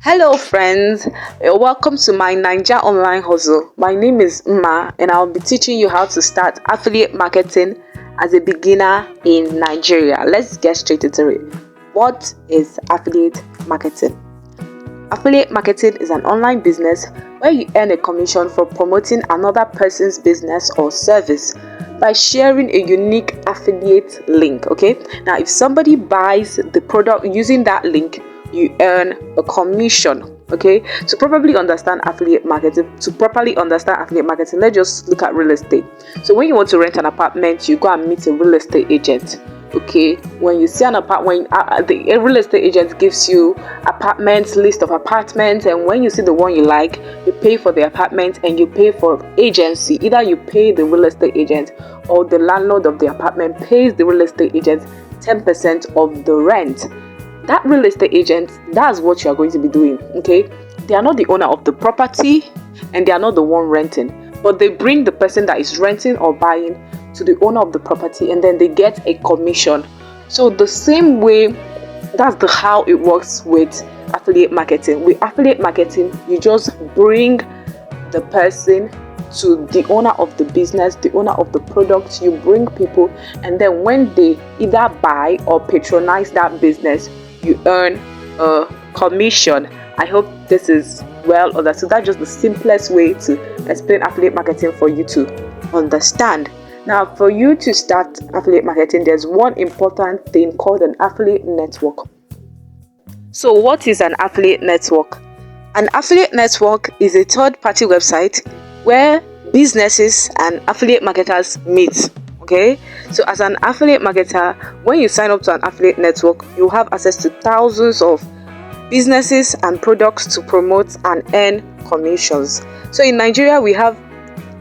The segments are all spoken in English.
Hello friends, welcome to my Naija online hustle. My name is Mma and I'll be teaching you how to start affiliate marketing as a beginner in Nigeria. Let's get straight into it. What is affiliate marketing? Affiliate marketing is an online business where you earn a commission for promoting another person's business or service by sharing a unique affiliate link. Okay, now if somebody buys the product using that link, you earn a commission. Okay, to properly understand affiliate marketing, let's just look at real estate. So when you want to rent an apartment, you go and meet a real estate agent. Okay, when you see an apartment, the real estate agent gives you list of apartments, and when you see the one you like, you pay for the apartment and you pay for agency. Either you pay the real estate agent or the landlord of the apartment pays the real estate agent 10% of the rent. That real estate agent, that's what you are going to be doing. Okay, they are not the owner of the property and they are not the one renting, but they bring the person that is renting or buying to the owner of the property, and then they get a commission. So the same way, that's how it works with affiliate marketing. With affiliate marketing, you just bring the person to the owner of the business, the owner of the product. You bring people, and then when they either buy or patronize that business, you earn a commission. I hope this is well understood. That's just the simplest way to explain affiliate marketing for you to understand. Now, for you to start affiliate marketing, there's one important thing called an affiliate network. So what is an affiliate network? An affiliate network is a third-party website where businesses and affiliate marketers meet. Okay, so as an affiliate marketer, when you sign up to an affiliate network, you have access to thousands of businesses and products to promote and earn commissions. So in Nigeria, we have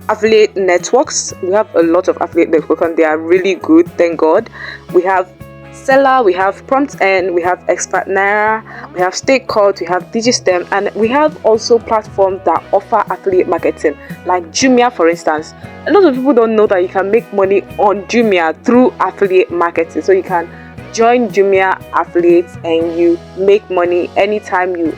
affiliate networks. We have a lot of affiliate networks and they are really good, thank God. We have Seller, we have Prompt Earn, we have Expert Naira, we have StakeCode, we have Digistem, and we have also platforms that offer affiliate marketing, like Jumia, for instance. A lot of people don't know that you can make money on Jumia through affiliate marketing. So you can join Jumia affiliates and you make money anytime you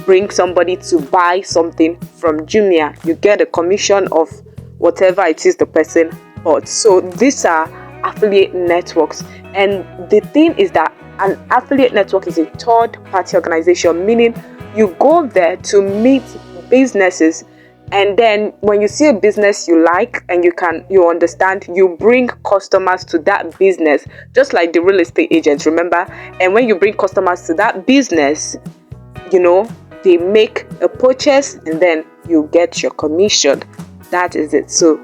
bring somebody to buy something from Jumia. You get a commission of whatever it is the person bought. So these are affiliate networks, and the thing is that an affiliate network is a third-party organization, meaning you go there to meet businesses, and then when you see a business you like and you understand, you bring customers to that business, just like the real estate agents, remember? And when you bring customers to that business, they make a purchase and then you get your commission. That is it. So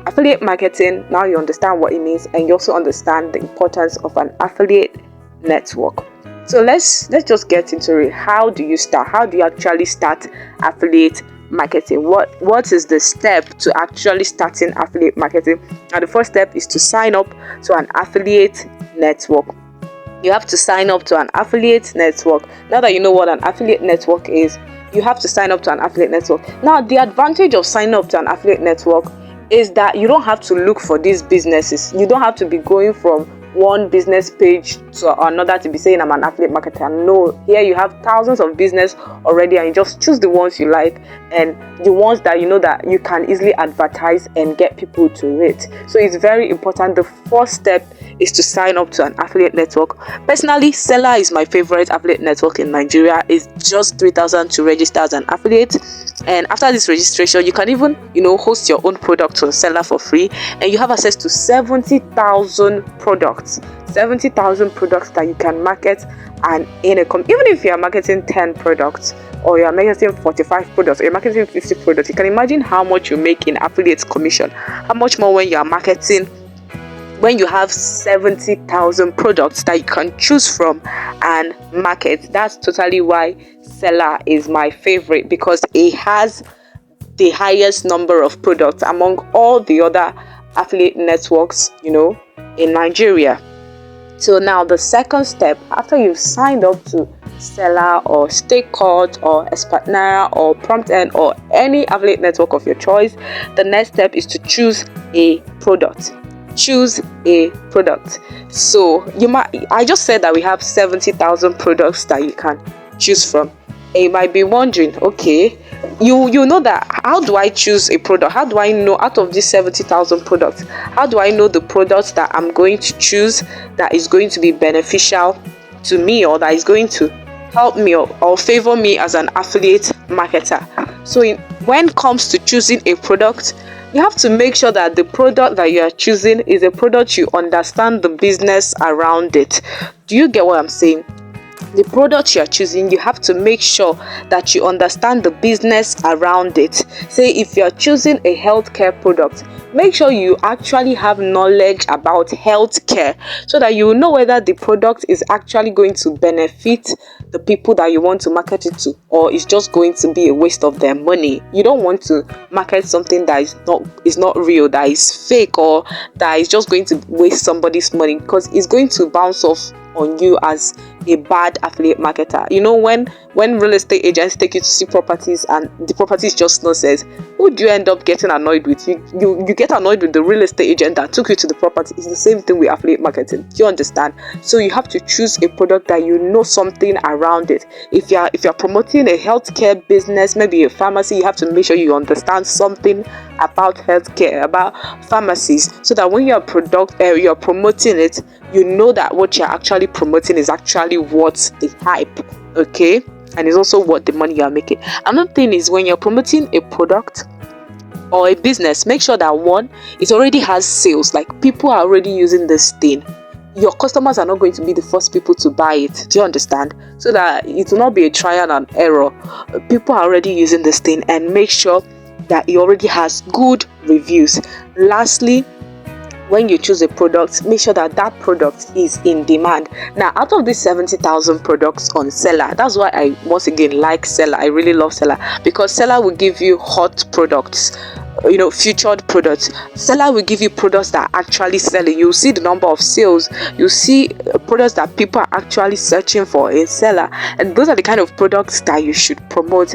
affiliate marketing, now you understand what it means, and you also understand the importance of an affiliate network. So let's just get into it. How do you start? How do you actually start affiliate marketing? What is the step to actually starting affiliate marketing? And the first step is to sign up to an affiliate network. You have to sign up to an affiliate network. Now that you know what an affiliate network is, you have to sign up to an affiliate network. Now, the advantage of signing up to an affiliate network is that you don't have to look for these businesses. You don't have to be going from one business page to another to be saying I'm an affiliate marketer. No, here you have thousands of business already, and you just choose the ones you like and the ones that you know that you can easily advertise and get people to rate. So it's very important. The first step is to sign up to an affiliate network. Personally, Seller is my favorite affiliate network in Nigeria. It's just 3,000 to register as an affiliate, and after this registration you can even host your own product on Seller for free, and you have access to 70,000 products that you can market and even if you are marketing 10 products or you are marketing 45 products or you're marketing 50 products, you can imagine how much you make in affiliate commission. How much more when you have 70,000 products that you can choose from and market. That's totally why Seller is my favorite, because it has the highest number of products among all the other affiliate networks, in Nigeria. So now the second step, after you've signed up to Seller or StakeCode or Expert Naira or Prompt Earn or any affiliate network of your choice, the next step is to choose a product. So I just said that we have 70,000 products that you can choose from. And you might be wondering, okay, you know that, how do I choose a product? How do I know out of these 70,000 products, how do I know the product that I'm going to choose that is going to be beneficial to me, or that is going to help me or favor me as an affiliate marketer? So when it comes to choosing a product, you have to make sure that the product that you are choosing is a product you understand the business around it. Do you get what I'm saying? The product you are choosing, you have to make sure that you understand the business around it. Say if you are choosing a healthcare product, make sure you actually have knowledge about healthcare, so that you will know whether the product is actually going to benefit the people that you want to market it to, or it's just going to be a waste of their money. You don't want to market something that is not real, that is fake, or that is just going to waste somebody's money, because it's going to bounce off on you as a bad affiliate marketer. You know, when real estate agents take you to see properties and the property is just nonsense, who do you end up getting annoyed with? You get annoyed with the real estate agent that took you to the property. It's the same thing with affiliate marketing. Do you understand? So you have to choose a product that you know something around it. If you're promoting a healthcare business, maybe a pharmacy, you have to make sure you understand something about healthcare, about pharmacies, so that when you're promoting it, you know that what you're actually promoting is actually worth the hype, okay? And it's also worth the money you're making. Another thing is, when you're promoting a product or a business, make sure that one, it already has sales, like people are already using this thing. Your customers are not going to be the first people to buy it. Do you understand? So that it will not be a trial and error. People are already using this thing, and make sure that it already has good reviews. Lastly, when you choose a product, make sure that that product is in demand. Now, out of these 70,000 products on Seller, that's why I once again like Seller. I really love Seller, because Seller will give you hot products, featured products. Seller will give you products that are actually selling. You'll see the number of sales. You'll see products that people are actually searching for in Seller, and those are the kind of products that you should promote.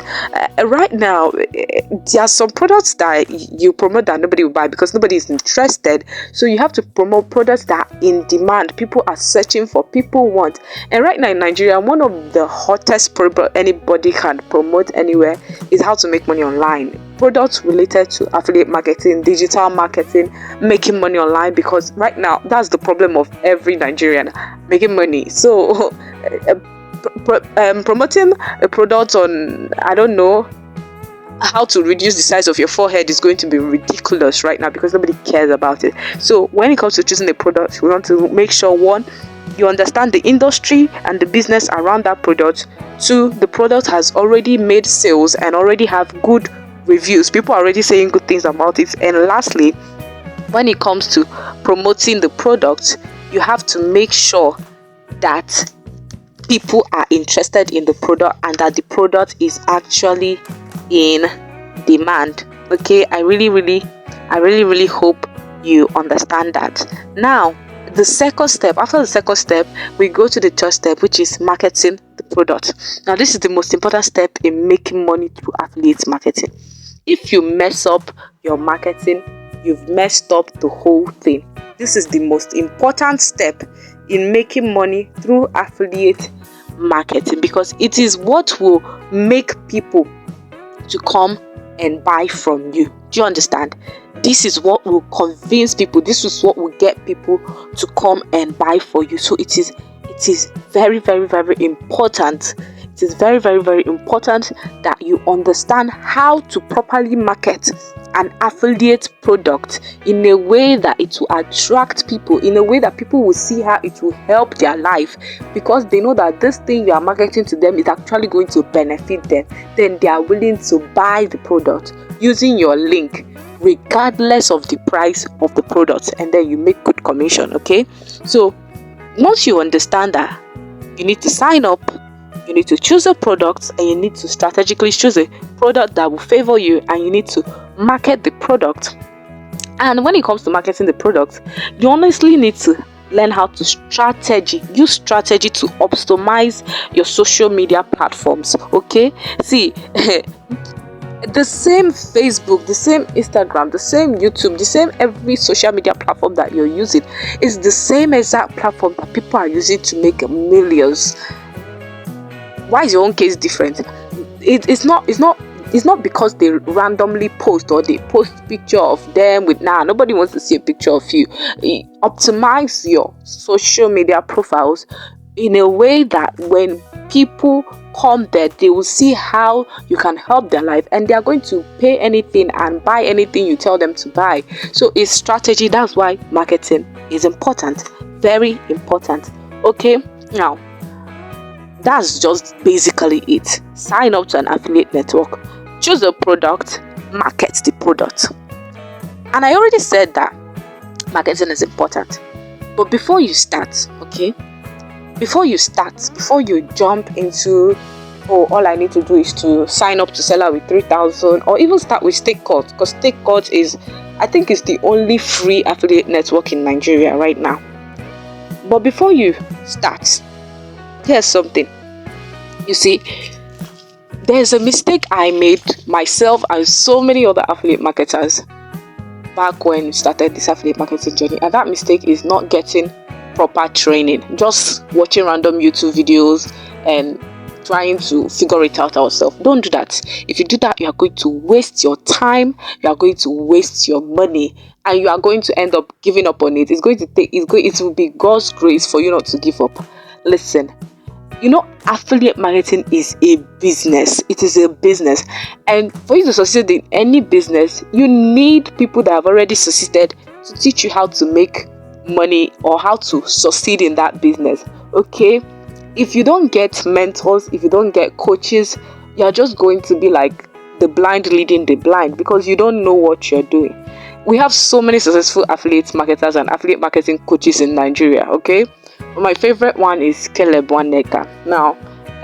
Right now, there are some products that you promote that nobody will buy because nobody is interested. So you have to promote products that are in demand, people are searching for, people want. And right now in Nigeria, one of the hottest products anybody can promote anywhere is how to make money online. Products related to affiliate marketing, digital marketing, making money online, because right now that's the problem of every Nigerian, making money. So promoting a product on, I don't know, how to reduce the size of your forehead is going to be ridiculous right now, because nobody cares about it. So when it comes to choosing a product, we want to make sure, one, you understand the industry and the business around that product. Two, the product has already made sales and already have good reviews. People are already saying good things about it. And lastly, when it comes to promoting the product, you have to make sure that people are interested in the product and that the product is actually in demand. Okay, I really hope you understand that. Now, the second step, after the second step, we go to the third step, which is marketing the product. Now, this is the most important step in making money through affiliate marketing. If you mess up your marketing, you've messed up the whole thing. This is the most important step in making money through affiliate marketing, because it is what will make people to come and buy from you. Do you understand? This is what will convince people. This is what will get people to come and buy for you. So it is very, very, very important. It is very, very, very important that you understand how to properly market an affiliate product in a way that it will attract people, in a way that people will see how it will help their life, because they know that this thing you are marketing to them is actually going to benefit them. Then they are willing to buy the product using your link, regardless of the price of the product, and then you make good commission. Okay, so once you understand that, you need to sign up, you need to choose a product, and you need to strategically choose a product that will favor you, and you need to market the product. And when it comes to marketing the product, you honestly need to learn how to use strategy to optimize your social media platforms. Okay, see, the same Facebook, the same Instagram, the same YouTube, the same every social media platform that you're using is the same exact platform that people are using to make millions. Why is your own case different? it's not because they randomly post or they post picture of them with nobody wants to see a picture of you. Optimize your social media profiles in a way that when people come there, they will see how you can help their life, and they are going to pay anything and buy anything you tell them to buy. So it's strategy. That's why marketing is important, very important. Okay, now that's just basically it. Sign up to an affiliate network, choose a product, market the product. And I already said that marketing is important. But before you start, before you jump into, all I need to do is to sign up to Seller with 3,000, or even start with StakeCut, because StakeCut is, I think, it's the only free affiliate network in Nigeria right now. But before you start, here's something. You see, there's a mistake I made myself and so many other affiliate marketers back when we started this affiliate marketing journey, and that mistake is not getting proper training, just watching random YouTube videos and trying to figure it out ourselves. Don't do that. If you do that, you are going to waste your time, you are going to waste your money, and you are going to end up giving up on it. It will be God's grace for you not to give up. Listen, affiliate marketing is a business. It is a business, and for you to succeed in any business, you need people that have already succeeded to teach you how to make money or how to succeed in that business. Okay, if you don't get mentors, if you don't get coaches, you're just going to be like the blind leading the blind, because you don't know what you're doing. We have so many successful affiliate marketers and affiliate marketing coaches in Nigeria. Okay, my favorite one is Nwanneka. Now,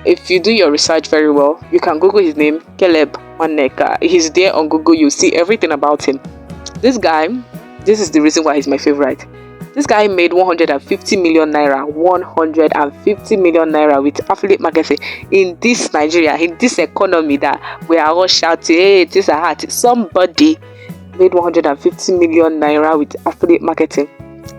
if you do your research very well, you can Google his name, Nwanneka. He's there on Google. You see everything about him. This is the reason why he's my favorite. This guy made 150 million naira, 150 million naira with affiliate marketing in this Nigeria, in this economy that we are all shouting, hey, it is a heart. Somebody made 150 million naira with affiliate marketing.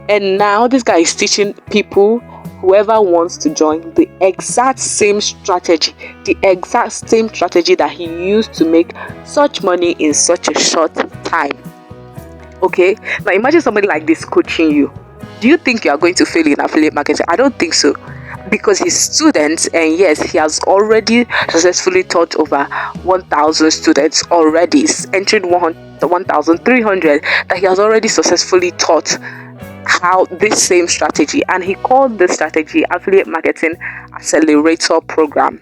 And now this guy is teaching people, whoever wants to join, the exact same strategy that he used to make such money in such a short time. Okay, now imagine somebody like this coaching you. Do you think you are going to fail in affiliate marketing? I don't think so, because his students, and yes, he has already successfully taught over 1,000 students already, entering 1,300 that he has already successfully taught how this same strategy, and he called this strategy Affiliate Marketing Accelerator Program.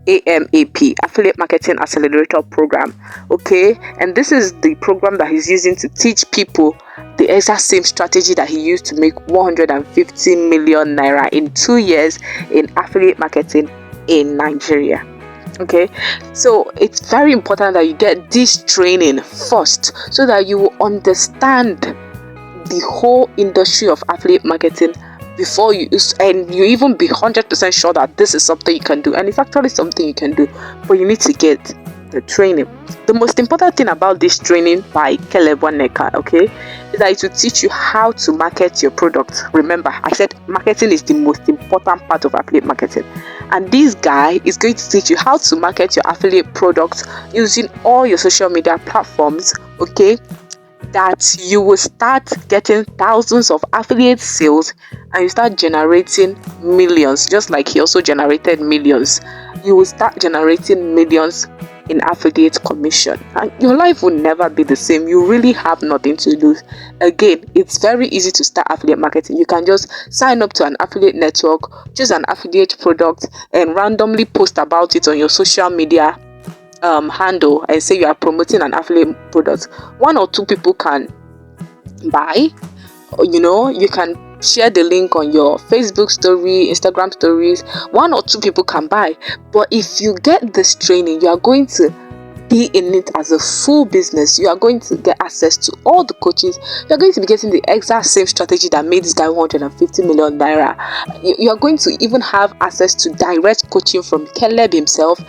AMAP, Affiliate Marketing Accelerator Program. Okay, and this is the program that he's using to teach people the exact same strategy that he used to make 150 million naira in 2 years in affiliate marketing in Nigeria. Okay, so it's very important that you get this training first, so that you will understand the whole industry of affiliate marketing before you even be 100% sure that this is something you can do, and it's actually something you can do, but you need to get the training. The most important thing about this training by Nwanneka, okay, is that it will teach you how to market your product. Remember, I said marketing is the most important part of affiliate marketing, and this guy is going to teach you how to market your affiliate products using all your social media platforms. Okay, that you will start getting thousands of affiliate sales, and you start generating millions, just like he also generated millions. You will start generating millions in affiliate commission, and your life will never be the same. You really have nothing to lose. Again, it's very easy to start affiliate marketing. You can just sign up to an affiliate network, choose an affiliate product, and randomly post about it on your social media handle and say you are promoting an affiliate product. 1 or 2 people can buy. You can share the link on your Facebook story, Instagram stories. 1 or 2 people can buy. But if you get this training, you are going to be in it as a full business. You are going to get access to all the coaches. You are going to be getting the exact same strategy that made this guy 150 million naira. You are going to even have access to direct coaching from Caleb himself.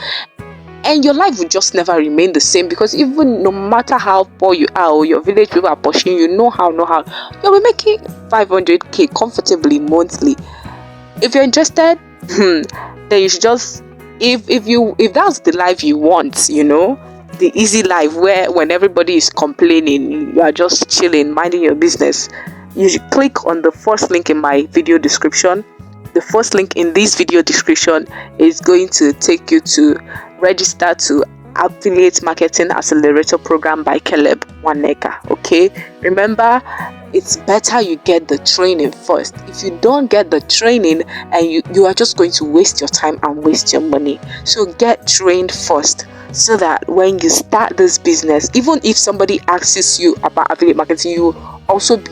And your life will just never remain the same, because even no matter how poor you are or your village people are pushing you, you'll be making 500k comfortably monthly. If you're interested, then you should just if that's the life you want, the easy life where when everybody is complaining, you are just chilling, minding your business, you should click on the first link in my video description. The first link in this video description is going to take you to register to Affiliate Marketing Accelerator program by Caleb Nwanneka. Okay, remember, it's better you get the training first. If you don't get the training, and you are just going to waste your time and waste your money. So get trained first, so that when you start this business, even if somebody asks you about affiliate marketing, you also be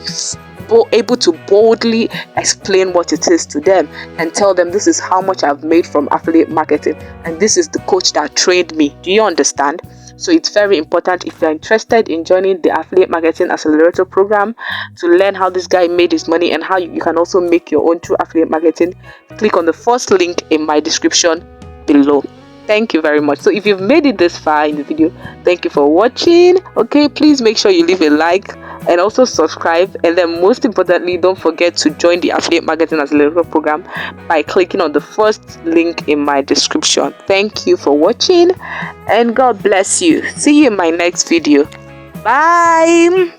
able to boldly explain what it is to them and tell them, this is how much I've made from affiliate marketing, and this is the coach that trained me. Do you understand? So it's very important, if you're interested in joining the Affiliate Marketing Accelerator program to learn how this guy made his money and how you can also make your own through affiliate marketing, click on the first link in my description below. Thank you very much. So if you've made it this far in the video, thank you for watching. Okay, please make sure you leave a like and also subscribe, and then most importantly, don't forget to join the Affiliate Marketing Accelerator program by clicking on the first link in my description. Thank you for watching, and God bless you. See you in my next video. Bye.